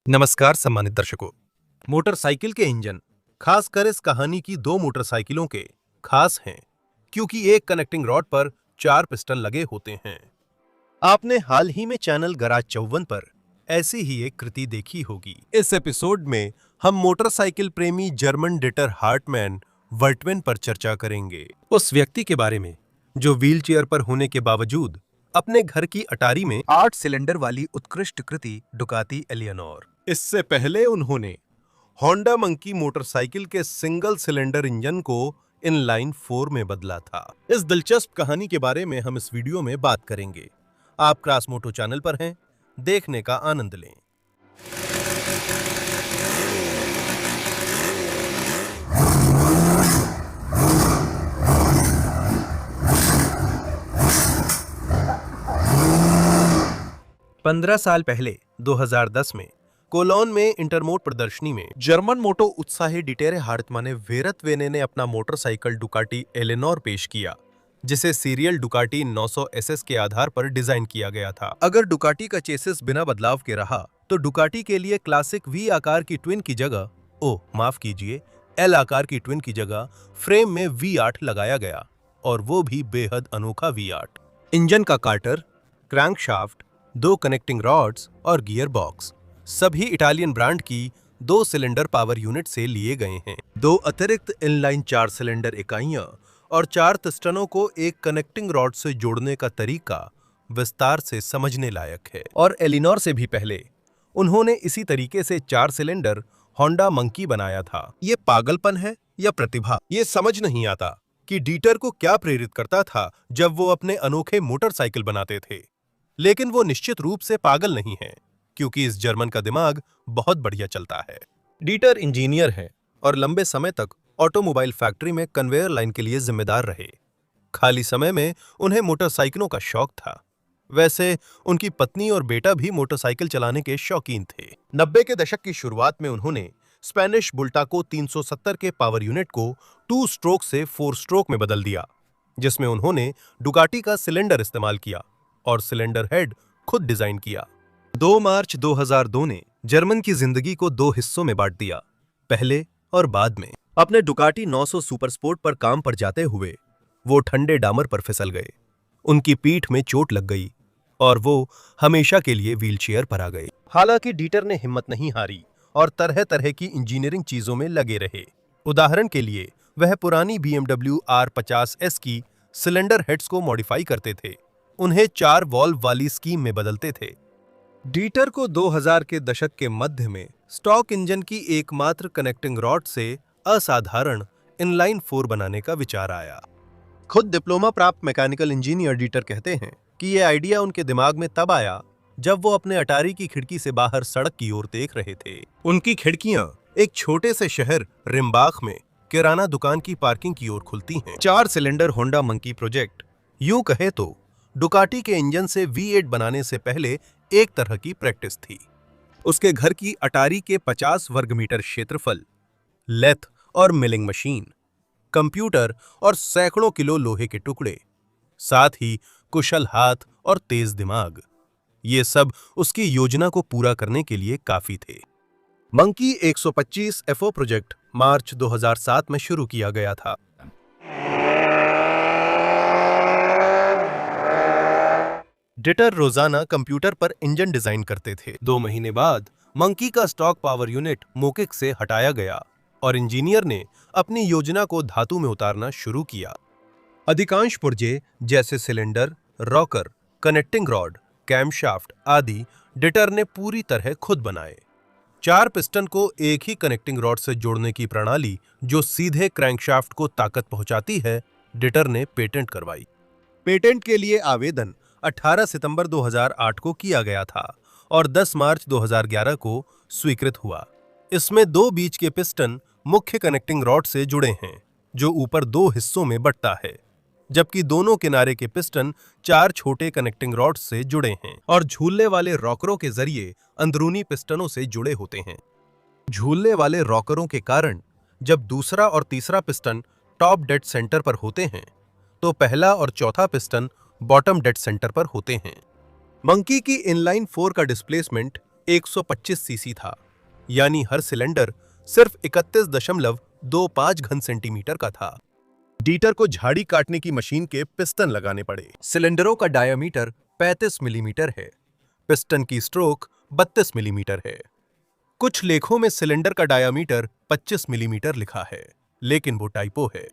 नमस्कार सम्मानित दर्शकों। मोटरसाइकिल के इंजन खासकर इस कहानी की दो मोटरसाइकिलों के खास हैं क्योंकि एक कनेक्टिंग रॉड पर 4 पिस्टन लगे होते हैं। आपने हाल ही में चैनल गराज 54 पर ऐसी ही एक कृति देखी होगी। इस एपिसोड में हम मोटरसाइकिल प्रेमी जर्मन डिटर हार्टमैन वर्टवेन पर चर्चा करेंगे, उस व्यक्ति के बारे में जो व्हीलचेयर पर होने के बावजूद अपने घर की अटारी में 8 सिलेंडर वाली उत्कृष्ट कृति डुकाती एलियनोर। इससे पहले उन्होंने होंडा मंकी मोटरसाइकिल के सिंगल सिलेंडर इंजन को इनलाइन 4 में बदला था। इस दिलचस्प कहानी के बारे में हम इस वीडियो में बात करेंगे। आप क्रॉस मोटो चैनल पर हैं, देखने का आनंद लें। पंद्रह साल पहले 2010 में कोलोन में इंटरमोट प्रदर्शनी में जर्मन मोटो उत्साही डिटेरे हार्टमैन वेरतवेने ने अपना मोटरसाइकिल डुकाटी एलेनोर पेश किया, जिसे सीरियल डुकाटी 900 एसएस के आधार पर डिजाइन किया गया था। अगर डुकाटी का चेसिस बिना बदलाव के रहा तो डुकाटी के लिए क्लासिक वी आकार की ट्विन की जगह एल आकार की ट्विन की जगह फ्रेम में V8 लगाया गया, और वो भी बेहद अनोखा V8। इंजन का कार्टर, क्रैंकशाफ्ट, 2 कनेक्टिंग रॉड्स और गियर बॉक्स सभी इटालियन ब्रांड की 2 सिलेंडर पावर यूनिट से लिए गए हैं। 2 अतिरिक्त इनलाइन 4 सिलेंडर इकाइयां और 4 पिस्टनों को एक कनेक्टिंग रॉड से जोड़ने का तरीका विस्तार से समझने लायक है। और एलिनोर से भी पहले उन्होंने इसी तरीके से 4 सिलेंडर होंडा मंकी बनाया था। ये पागलपन है या प्रतिभा, ये समझ नहीं आता कि डीटर को क्या प्रेरित करता था जब वो अपने अनोखे मोटरसाइकिल बनाते थे। लेकिन वो निश्चित रूप से पागल नहीं है, क्योंकि इस जर्मन का दिमाग बहुत बढ़िया चलता है। डीटर इंजीनियर हैं और लंबे समय तक ऑटोमोबाइल फैक्ट्री में कन्वेयर लाइन के लिए जिम्मेदार रहे। खाली समय में उन्हें मोटरसाइकिलों का शौक था। वैसे उनकी पत्नी और बेटा भी मोटरसाइकिल चलाने के शौकीन थे। 90 के दशक की शुरुआत में उन्होंने स्पेनिश बुल्टाको 370 के पावर यूनिट को 2 स्ट्रोक से 4 स्ट्रोक में बदल दिया, जिसमें उन्होंने डुकाटी का सिलेंडर इस्तेमाल किया और सिलेंडर हेड खुद डिजाइन किया। 2 मार्च 2002 ने जर्मन की जिंदगी को 2 हिस्सों में बांट दिया, पहले और बाद में। अपने डुकाटी 900 सुपर स्पोर्ट पर काम पर जाते हुए वो ठंडे डामर पर फिसल गए, उनकी पीठ में चोट लग गई और वो हमेशा के लिए व्हीलचेयर पर आ गए। हालांकि डीटर ने हिम्मत नहीं हारी और तरह तरह की इंजीनियरिंग चीजों में लगे रहे। उदाहरण के लिए वह पुरानी BMW R50S की सिलेंडर हेड्स को मॉडिफाई करते थे, उन्हें 4 वॉल्व वाली स्कीम में बदलते थे। डीटर को 2000 के दशक के मध्य में स्टॉक इंजन की एकमात्र कनेक्टिंग रॉड से असाधारण इनलाइन 4 बनाने का विचार आया। खुद डिप्लोमा प्राप्त मैकेनिकल इंजीनियर डीटर कहते हैं कि यह आइडिया उनके दिमाग में तब आया जब वो अपने अटारी की खिड़की से बाहर सड़क की ओर देख रहे थे। उनकी खिड़कियां एक छोटे से शहर रिम्बाख में किराना दुकान की पार्किंग की ओर खुलती हैं। 4 सिलेंडर होंडा मंकी प्रोजेक्ट यूं कहे तो डुकाटी के इंजन से V8 बनाने से पहले एक तरह की प्रैक्टिस थी। उसके घर की अटारी के 50 वर्ग मीटर क्षेत्रफल, लेथ और मिलिंग मशीन, कंप्यूटर और सैकड़ों किलो लोहे के टुकड़े, साथ ही कुशल हाथ और तेज दिमाग, ये सब उसकी योजना को पूरा करने के लिए काफी थे। मंकी 125 FO प्रोजेक्ट मार्च 2007 में शुरू किया गया था। डिटर रोजाना कंप्यूटर पर इंजन डिजाइन करते थे। 2 महीने बाद मंकी का स्टॉक पावर यूनिट मोकिक से हटाया गया और इंजीनियर ने अपनी योजना को धातु में उतारना शुरू किया। अधिकांश पुर्जे जैसे cylinder, rocker, connecting rod, camshaft आदि डिटर ने पूरी तरह खुद बनाए। 4 पिस्टन को एक ही कनेक्टिंग रॉड से जोड़ने की प्रणाली जो सीधे क्रैंकशाफ्ट को ताकत पहुंचाती है, डिटर ने पेटेंट करवाई। पेटेंट के लिए आवेदन 18 सितंबर 2008 को किया गया था और 10 मार्च 2011 को स्वीकृत हुआ। इसमें 2 बीच के पिस्टन मुख्य कनेक्टिंग रॉड से जुड़े हैं, जो ऊपर 2 हिस्सों में बंटता है, जबकि दोनों किनारे के पिस्टन 4 छोटे कनेक्टिंग रॉड से जुड़े हैं और झूलने वाले रॉकरों के जरिए अंदरूनी पिस्टनों से जुड़े होते हैं। झूलने वाले रॉकरों के कारण जब दूसरा और तीसरा पिस्टन टॉप डेड सेंटर पर होते हैं, तो पहला और चौथा पिस्टन बॉटम डेड सेंटर पर होते हैं। मंकी की इनलाइन 4 का डिस्प्लेसमेंट 125 सीसी था, यानी हर सिलेंडर सिर्फ 31.25 घन सेंटीमीटर का था। डीटर को झाड़ी काटने की मशीन के पिस्टन लगाने पड़े। सिलेंडरों का डायामीटर 35 मिलीमीटर है। पिस्टन की स्ट्रोक 32 मिलीमीटर है। कुछ लेखों में सिलेंडर का डायामीटर 25 मिलीमीटर लिखा है, लेकिन वो टाइपो है।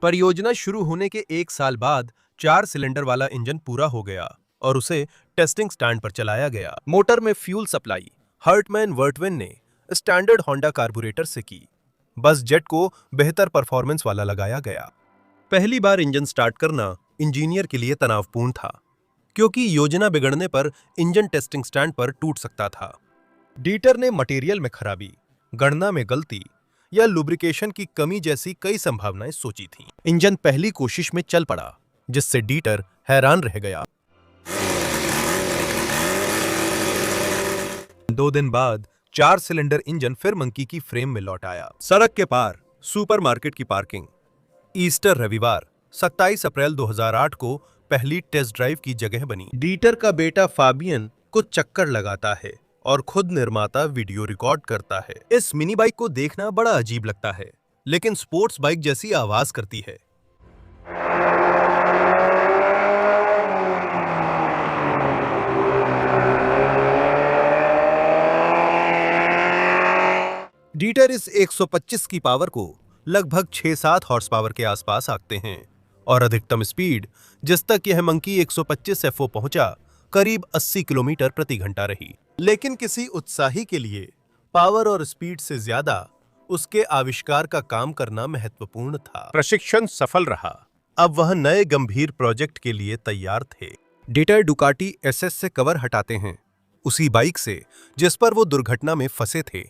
परियोजना शुरू होने के 1 साल बाद 4 सिलेंडर वाला इंजन पूरा हो गया और उसे टेस्टिंग स्टैंड पर चलाया गया। मोटर में फ्यूल सप्लाई हर्टमैन वर्टवेन ने स्टैंडर्ड होंडा कार्बोरेटर से की। बस जेट को बेहतर परफॉर्मेंस वाला लगाया गया। पहली बार इंजन स्टार्ट करना इंजीनियर के लिए तनावपूर्ण था, क्योंकि योजना बिगड़ने पर इंजन टेस्टिंग स्टैंड पर टूट सकता था। डीटर ने मटेरियल में खराबी, गणना में गलती या लुब्रिकेशन की कमी जैसी कई संभावनाएं सोची थीं। इंजन पहली कोशिश में चल पड़ा, जिससे डीटर हैरान रह गया। 2 दिन बाद 4 सिलेंडर इंजन फिर मंकी की फ्रेम में लौट आया। सड़क के पार सुपरमार्केट की पार्किंग। ईस्टर रविवार 27 अप्रैल 2008 को पहली टेस्ट ड्राइव की जगह बनी। डीटर का बेटा फाबियन कुछ चक्कर लगाता है और खुद निर्माता वीडियो रिकॉर्ड करता है। इस मिनी बाइक को देखना बड़ा अजीब लगता है, लेकिन स्पोर्ट्स बाइक जैसी आवाज करती है। डीटर इस 125 की पावर को लगभग 6-7 हॉर्स पावर के आसपास आंकते हैं और अधिकतम स्पीड जिस तक यह मंकी 125 FO पहुंचा करीब 80 किलोमीटर प्रति घंटा रही। लेकिन किसी उत्साही के लिए पावर और स्पीड से ज्यादा उसके आविष्कार का काम करना महत्वपूर्ण था। प्रशिक्षण सफल रहा। अब वह नए गंभीर प्रोजेक्ट के लिए तैयार थे। डीटर डुकाटी SS से कवर हटाते हैं, उसी बाइक से जिस पर वो दुर्घटना में फंसे थे,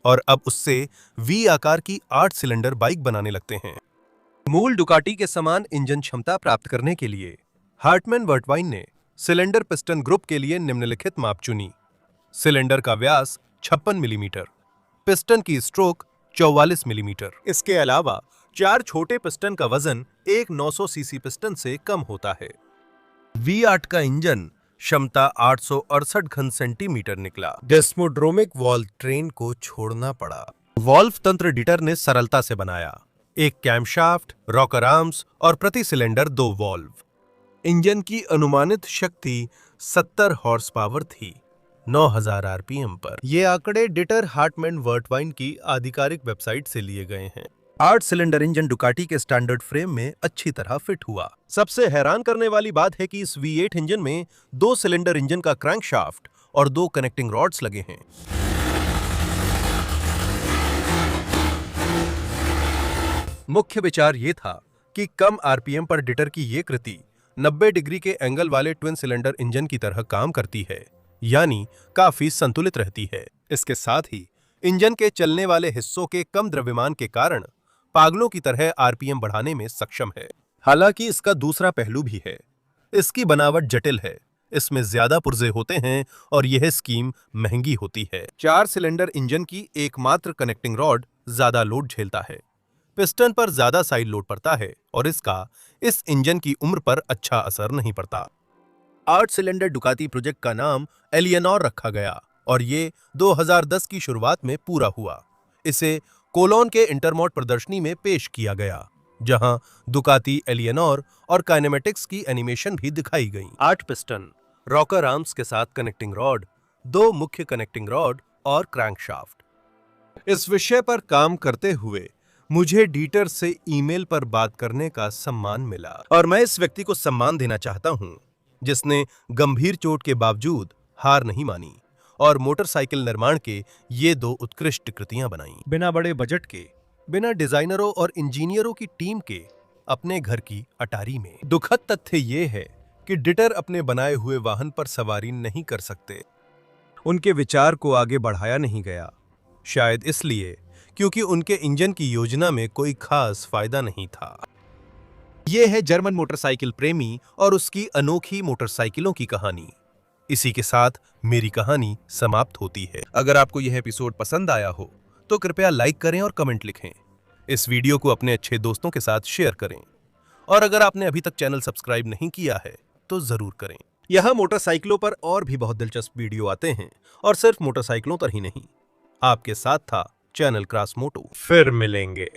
और अब उससे V आकार की 8 सिलेंडर बाइक बनाने लगते हैं। मूल डुकाटी के समान इंजन क्षमता प्राप्त करने के लिए हार्टमैन वर्टवाइन ने सिलेंडर पिस्टन ग्रुप के लिए निम्नलिखित माप चुनी। सिलेंडर का व्यास 56 मिलीमीटर, पिस्टन की स्ट्रोक 44 मिलीमीटर। इसके अलावा 4 छोटे पिस्टन का वजन एक 900 सीसी पिस्टन से कम होता है। V8 का इंजन क्षमता 868 घन सेंटीमीटर निकला। डेस्मोड्रोमिक वॉल्व ट्रेन को छोड़ना पड़ा। वॉल्व तंत्र डीटर ने सरलता से बनाया, एक कैमशाफ्ट, रॉकर आर्म्स और प्रति सिलेंडर 2 वॉल्व। इंजन की अनुमानित शक्ति 70 हॉर्स पावर थी, 9000 RPM पर। ये आंकड़े डीटर हार्टमैन वर्टवाइन की आधिकारिक वेबसाइट से लिए गए हैं। 8 सिलेंडर इंजन डुकाटी के स्टैंडर्ड फ्रेम में अच्छी तरह फिट हुआ। सबसे हैरान करने वाली बात है कि इस V8 इंजन में 2 सिलेंडर इंजन का क्रैंकशाफ्ट और 2 कनेक्टिंग रॉड्स लगे हैं। मुख्य विचार ये था कि कम RPM पर डीटर की ये कृति 90 डिग्री के एंगल वाले ट्विन सिलेंडर इंजन की तरह काम करती है, यानी काफी संतुलित रहती है। इसके साथ ही इंजन के चलने वाले हिस्सों के कम द्रव्यमान के कारण पागलों की तरह RPM बढ़ाने में सक्षम है। हालांकि इसका दूसरा पहलू भी है। इसकी बनावट जटिल है, इसमें ज्यादा पुर्जे होते हैं और यह स्कीम महंगी होती है। 4 सिलेंडर इंजन की एकमात्र कनेक्टिंग रॉड ज्यादा लोड झेलता है, पिस्टन पर ज्यादा साइड लोड पड़ता है और इसका इस इंजन की उम्र पर अच्छा असर नहीं पड़ता। 8 सिलेंडर डुकाती प्रोजेक्ट का नाम एलियनोर रखा गया और ये 2010 की शुरुआत में पूरा हुआ। इसे कोलोन के इंटरमोट प्रदर्शनी में पेश किया गया, जहां दुकाती एलियनोर और काइनेमेटिक्स की एनिमेशन भी दिखाई गई। 8 पिस्टन, रॉकर आर्म्स के साथ कनेक्टिंग रॉड, 2 मुख्य कनेक्टिंग रॉड और क्रैंकशाफ्ट। इस विषय पर काम करते हुए मुझे डीटर से ईमेल पर बात करने का सम्मान मिला और मैं इस व्यक्ति को सम्मान देना चाहता हूं जिसने गंभीर चोट के बावजूद हार नहीं मानी और मोटरसाइकिल निर्माण के ये 2 उत्कृष्ट कृतियां बनाई। बिना बड़े बजट के, बिना डिजाइनरों और इंजीनियरों की टीम के, अपने घर की अटारी में। दुखद तथ्य ये है कि डीटर अपने बनाए हुए वाहन पर सवारी नहीं कर सकते। उनके विचार को आगे बढ़ाया नहीं गया, शायद इसलिए क्योंकि उनके इंजन की योजना में कोई खास फायदा नहीं था। यह है जर्मन मोटरसाइकिल प्रेमी और उसकी अनोखी मोटरसाइकिलों की कहानी। इसी के साथ मेरी कहानी समाप्त होती है। अगर आपको यह एपिसोड पसंद आया हो तो कृपया लाइक करें और कमेंट लिखें। इस वीडियो को अपने अच्छे दोस्तों के साथ शेयर करें और अगर आपने अभी तक चैनल सब्सक्राइब नहीं किया है तो जरूर करें। यह मोटरसाइकिलों पर और भी बहुत दिलचस्प वीडियो आते हैं, और सिर्फ मोटरसाइकिलों पर ही नहीं। आपके साथ था चैनल क्रॉस मोटो। फिर मिलेंगे।